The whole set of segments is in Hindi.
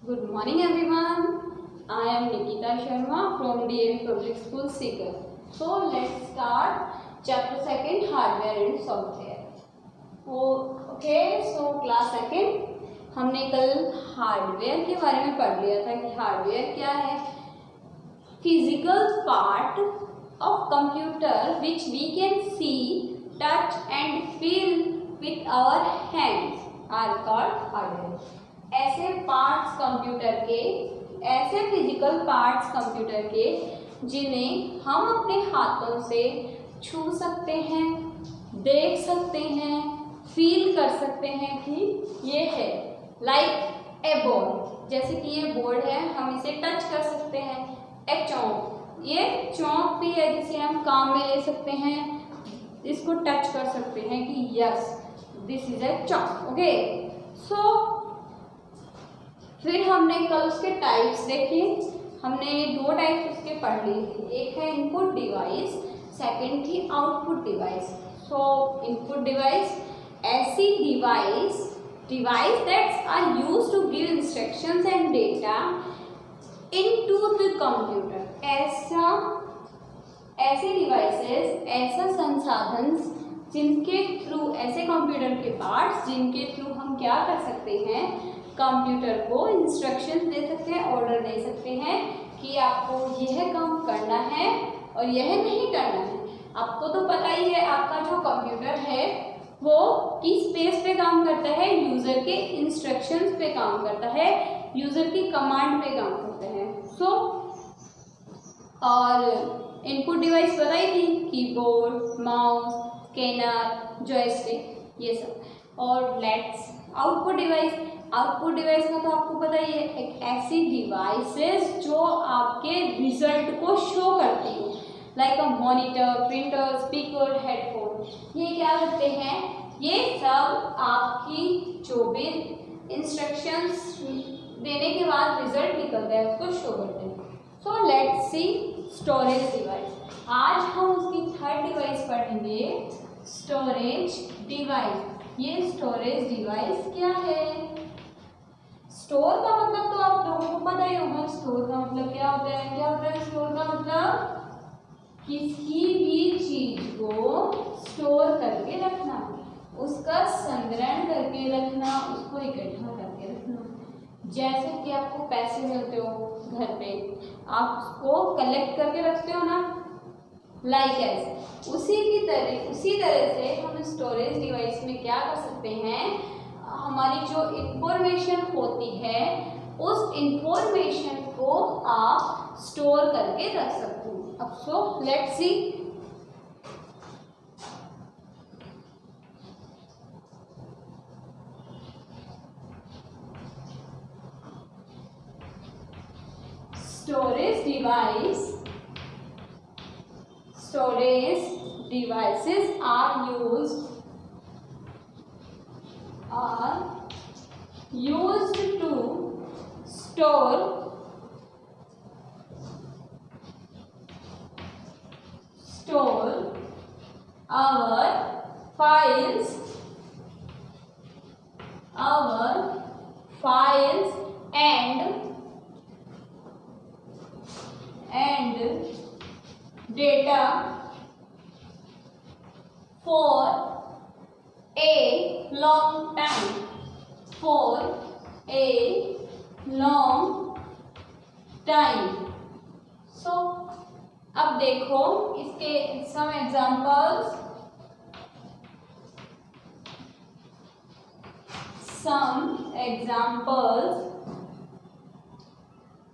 Good morning everyone. I am Nikita Sharma from DAV Public School Sikar. So let's start chapter 2 hardware and software. So class 2 हमने कल हार्डवेयर के बारे में पढ़ लिया था कि हार्डवेयर क्या है. Physical part of computer which we can see, touch and feel with our hands are called hardware. ऐसे पार्ट्स कंप्यूटर के, ऐसे फिजिकल पार्ट्स कंप्यूटर के जिन्हें हम अपने हाथों से छू सकते हैं, देख सकते हैं, फील कर सकते हैं कि ये है. लाइक ए बोर्ड, जैसे कि ये बोर्ड है, हम इसे टच कर सकते हैं. ए चौक, ये चौक भी है जिसे हम काम में ले सकते हैं, इसको टच कर सकते हैं कि yes this is a chalk. Okay, so फिर हमने कल उसके टाइप्स देखे. हमने 2 टाइप्स उसके पढ़ लिए थे. एक है इनपुट डिवाइस, सेकंड थी output device. So input device ऐसी device that's are used to give instructions and data into the computer. ऐसे डिवाइसेस, ऐसा संसाधन जिनके थ्रू, ऐसे कंप्यूटर के पार्ट्स जिनके थ्रू हम क्या कर सकते हैं, कंप्यूटर को इंस्ट्रक्शंस दे सकते हैं, ऑर्डर दे सकते हैं कि आपको यह काम करना है और यह नहीं करना है. आपको तो पता ही है आपका जो कंप्यूटर है वो किस बेस पे काम करता है, यूजर के इंस्ट्रक्शंस पे काम करता है, यूजर की कमांड पे काम करता है. सो और इनपुट डिवाइस बताई थी, कीबोर्ड, माउस, स्कैनर, जॉयस्टिक, ये सब. और लेट्स आउटपुट डिवाइस का तो आपको पता ही है, एक ऐसी डिवाइसेस जो आपके रिजल्ट को शो करती हो, like a monitor, printer, speaker, headphone. ये क्या करते हैं, ये सब आपकी जो भी इंस्ट्रक्शंस देने के बाद रिजल्ट निकलता है उसको शो करते हैं. So let's see storage device. आज हम उसकी 3rd डिवाइस पढ़ेंगे, स्टोरेज डिवाइस. ये स्टोरेज डिवाइस क्या है? स्टोर का मतलब तो आप लोगों को पता ही होगा. स्टोर का मतलब क्या होता है? स्टोर का मतलब किसी भी चीज को स्टोर करके रखना, उसका संग्रहण करके रखना, उसको इकट्ठा करके रखना. जैसे कि आपको पैसे मिलते हो घर पे, आप उसको कलेक्ट करके रखते हो ना, लाइक एज उसी तरह से हम स्टोरेज डिवाइस में क्या कर सकते हैं, हमारी जो इंफॉर्मेशन होती है उस इंफॉर्मेशन को आप स्टोर करके रख सकते हो. अब so let's see. Storage devices are used to store our files and data for a long time. So अब देखो इसके some examples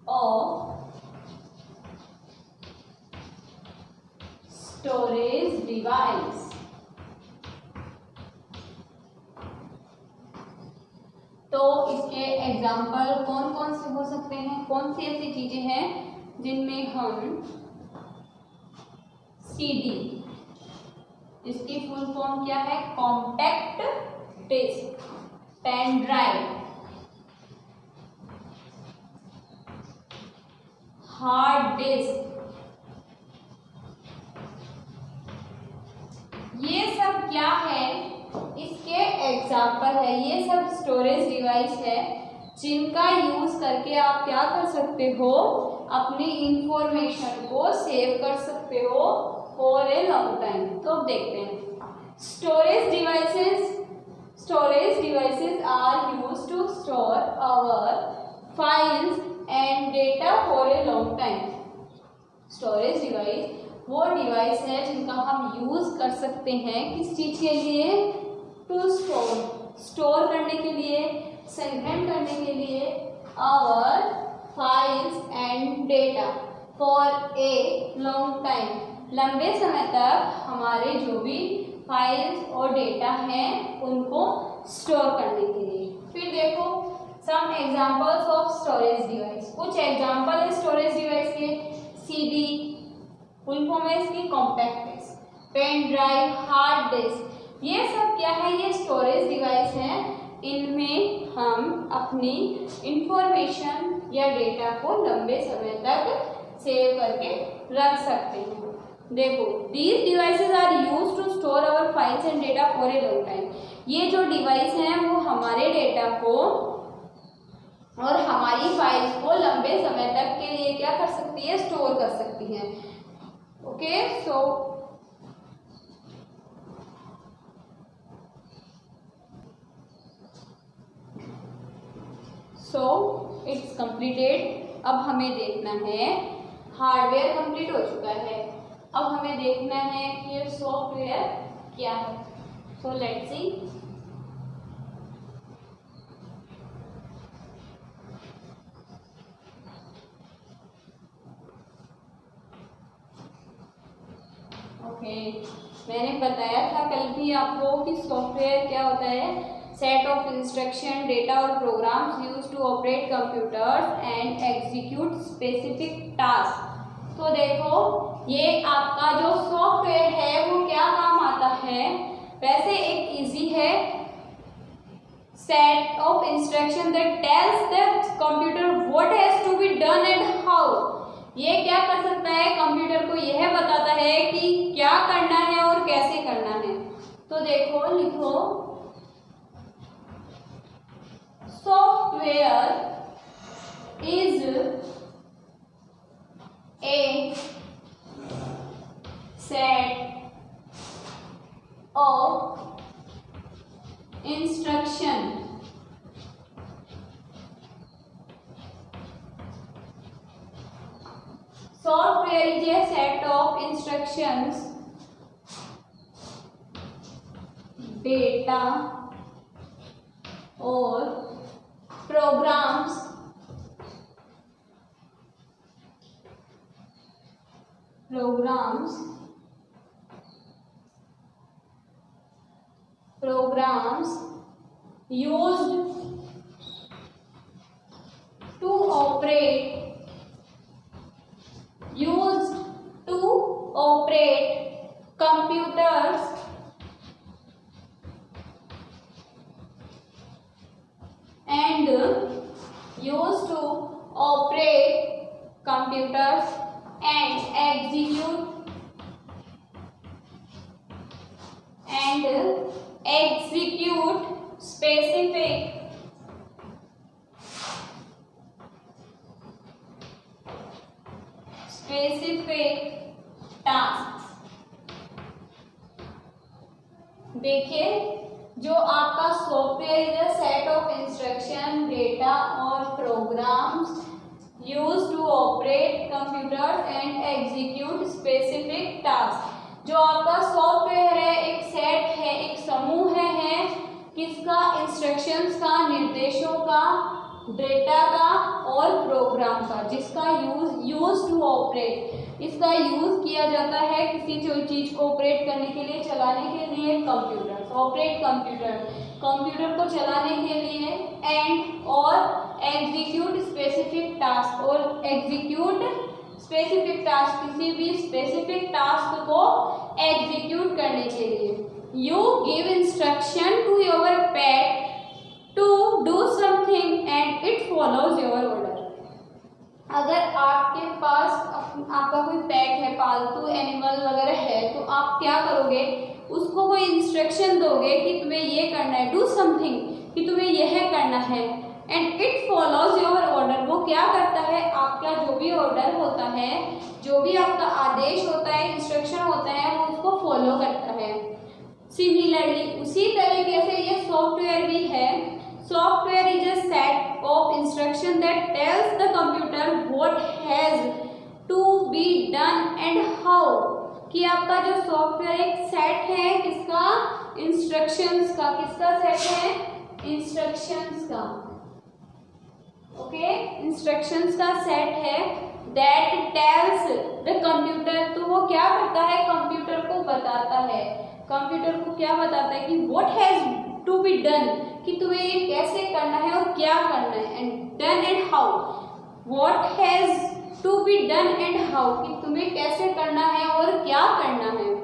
of storage device. तो इसके एग्जाम्पल कौन कौन से हो सकते हैं, कौन सी ऐसी चीजें हैं जिनमें हम CD, इसकी फुल फॉर्म क्या है, compact disc, pen drive, hard disk, ये सब क्या है, इसके एग्जाम्पल है. ये सब स्टोरेज डिवाइस है जिनका यूज करके आप क्या कर सकते हो, अपनी इंफॉर्मेशन को सेव कर सकते हो फॉर ए लॉन्ग टाइम। तो अब देखते हैं storage devices are used to store our files and data for a long time. Storage device वो डिवाइस है जिनका हम यूज कर सकते हैं किस चीज के लिए, टू स्टोर करने के लिए, संग्रहण करने के लिए our files and data for a long time, लंबे समय तक हमारे जो भी फाइल्स और डेटा हैं उनको स्टोर करने के लिए। फिर देखो some examples of storage device, कुछ एग्जांपल है स्टोरेज डिवाइस के। सीडी फुल फॉर्म है इसकी compact disc, pen drive, hard disk, ये सब क्या है, ये स्टोरेज डिवाइस हैं। इनमें हम अपनी इंफॉर्मेशन या डेटा को लंबे समय तक सेव करके रख सकते हैं। देखो these devices are used to store our files and data for a long time. ये जो डिवाइस हैं वो हमारे डेटा को और हमारी फाइल्स को लंबे समय तक के लिए क्या कर सकती है, स्टोर कर सकती हैं। Okay, so it's completed. अब हमें देखना है, हार्डवेयर कंप्लीट हो चुका है, अब हमें देखना है कि ये सॉफ्टवेयर क्या है। So let's see. ओके, मैंने बताया था कल भी आपको कि सॉफ्टवेयर क्या होता है, सेट ऑफ इंस्ट्रक्शन, डेटा और programs use to operate computers and execute specific task. तो देखो ये आपका जो सॉफ्टवेयर है वो क्या काम आता है, वैसे एक इजी है, set of instruction that tells the computer what has to be done and how. ये क्या कर सकता है, कंप्यूटर को यह बताता है कि क्या करना है और कैसे करना है। तो देखो लिखो software is a set of instruction software is a set of instructions, data और programs used to operate computers and execute specific tasks। देखिए जो आपका software is a set of instruction, data और programs used to operate computers and execute specific task. जो आपका सॉफ्टवेयर है एक सेट है, एक समूह है किसका, इंस्ट्रक्शंस का, निर्देशों का, डेटा का और प्रोग्राम का, जिसका यूज टू ऑपरेट, इसका यूज किया जाता है किसी चीज को ऑपरेट करने के लिए, चलाने के लिए। कंप्यूटर, ऑपरेट कंप्यूटर को चलाने के लिए, एंड और एग्जीक्यूट स्पेसिफिक टास्क, और एग्जीक्यूट स्पेसिफिक टास्क, किसी भी स्पेसिफिक टास्क को एग्जीक्यूट करने के लिए। You give instruction to your pet to do something and it follows your order. अगर आपके पास आपका कोई पेट है, पालतू एनिमल वगैरह है, तो आप क्या करोगे, उसको कोई इंस्ट्रक्शन दोगे कि तुम्हें ये करना है, डू समथिंग, कि तुम्हें यह करना है, and it follows your order, वो क्या करता है, आपका जो भी ऑर्डर होता है, जो भी आपका आदेश होता है, इंस्ट्रक्शन होता है, वो उसको फॉलो करता है। सिमिलरली उसी तरीके से ये सॉफ्टवेयर भी है। Software is a set of instruction that tells the computer what has to be done and how, कि आपका जो सॉफ्टवेयर एक सेट है किसका, इंस्ट्रक्शंस का, किसका सेट है, इंस्ट्रक्शंस का, ओके, इंस्ट्रक्शंस का सेट है, दैट टेल्स द कंप्यूटर, तो वो क्या करता है, कंप्यूटर को बताता है, कंप्यूटर को क्या बताता है कि what has to be done, कि तुम्हें ये कैसे करना है और क्या करना है, and done and how, what has to be done and how, कि तुम्हें कैसे करना है और क्या करना है।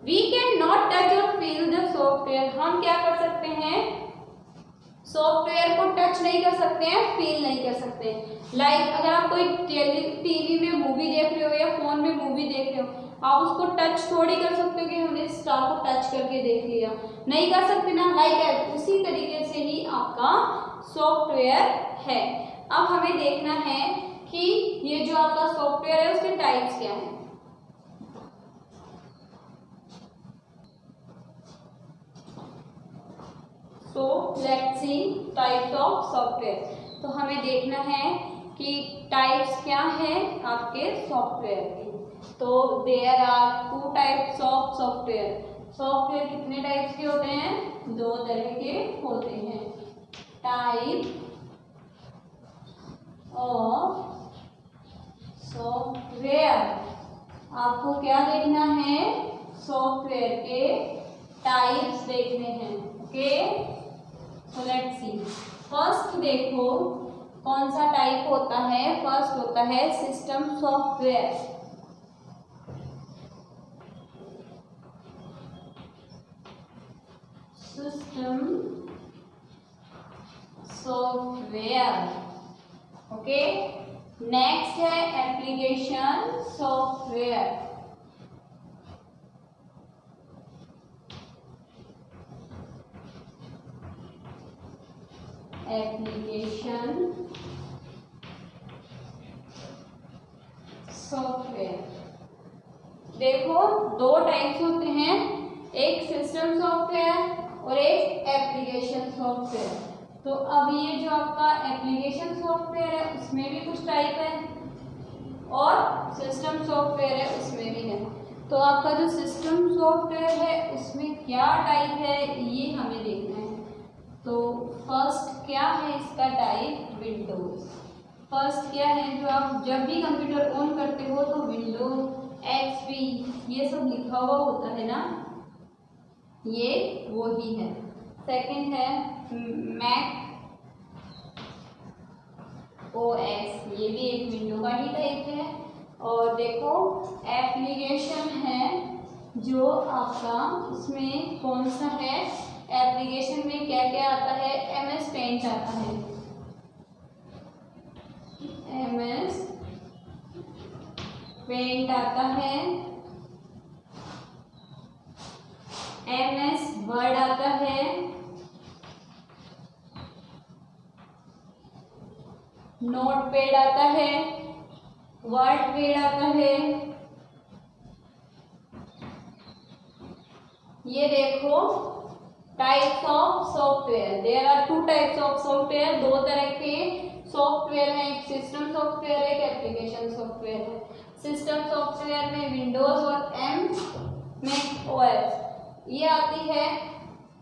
वी कैन नॉट टच और फील द सॉफ्टवेयर, हम क्या कर सकते हैं, सॉफ्टवेयर को टच नहीं कर सकते हैं, फील नहीं कर सकते। लाइक अगर आप कोई टीवी में मूवी देख रहे हो या फोन में मूवी देख रहे हो, आप उसको टच थोड़ी कर सकते हो कि हमने स्टार को टच करके देख लिया, नहीं कर सकते ना। लाइक उसी तरीके से ही आपका सॉफ्टवेयर है। अब हमें देखना है कि ये जो आपका सॉफ्टवेयर है उसके टाइप्स क्या हैं। So let's see types of software. तो हमें देखना है कि टाइप्स क्या है आपके सॉफ्टवेयर की। तो there are 2 types of software. Software कितने टाइप्स के होते हैं, 2 तरह के होते हैं। टाइप ऑफ सॉफ्टवेयर, आपको क्या देखना है, सॉफ्टवेयर के टाइप्स देखने हैं, okay. So let's see, first देखो कौन सा टाइप होता है, फर्स्ट होता है system software. System software, okay. Next है एप्लीकेशन सॉफ्टवेयर। एप्लीकेशन सॉफ्टवेयर, देखो 2 टाइप्स होते हैं, एक सिस्टम सॉफ्टवेयर और एक एप्लीकेशन सॉफ्टवेयर। तो अब ये जो आपका एप्लीकेशन सॉफ्टवेयर है उसमें भी कुछ टाइप है और सिस्टम सॉफ्टवेयर है उसमें भी है। तो आपका जो सिस्टम सॉफ्टवेयर है उसमें क्या टाइप है ये हमें देखना है। तो फर्स्ट क्या है इसका टाइप, विंडोज। फर्स्ट क्या है, जो आप जब भी कंप्यूटर ऑन करते हो तो विंडो, एक्सपी ये सब लिखा हुआ होता है ना, ये वो ही है। सेकंड है मैक ओएस, ये भी एक विंडो का ही टाइप है। और देखो एप्लीकेशन है जो आपका, इसमें कौन सा है, एप्लीकेशन में क्या क्या आता है, एमएस पेंट आता है, एमएस पेंट आता है, एमएस वर्ड आता है, नोटपैड आता है, वर्डपैड आता है। ये देखो types of software, there are 2 types of software, 2 तरह के सॉफ्टवेयर है, एक सिस्टम सॉफ्टवेयर है, एक एप्लीकेशन सॉफ्टवेयर है। सिस्टम सॉफ्टवेयर में विंडोज और मैक ओएस, ये आती है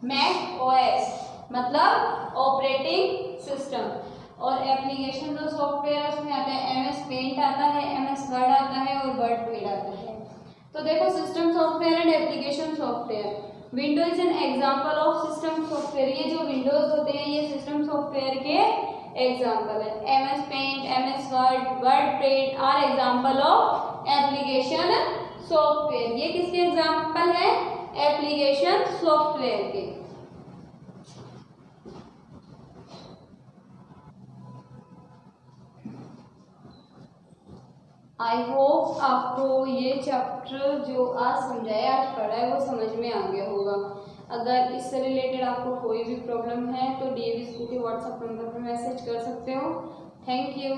मैक ओएस मतलब ऑपरेटिंग सिस्टम। और एप्लीकेशन जो सॉफ्टवेयर है उसमें आता है एमएस पेंट आता है, एमएस वर्ड आता है और वर्डपैड आता है। तो देखो system software and application software. Window is an example of system software, ये जो विंडोज होते हैं ये सिस्टम सॉफ्टवेयर के एग्जांपल है। MS Paint, MS Word, WordPad are example of application software. ये किसके एग्जांपल है, एप्लीकेशन सॉफ्टवेयर के। आई होप आपको ये चैप्टर जो आज समझाया, आज पढ़ा है वो समझ में आ गया होगा। अगर इससे रिलेटेड आपको कोई भी प्रॉब्लम है तो डीएवी स्कूल के व्हाट्सएप नंबर पर मैसेज कर सकते हो। Thank you.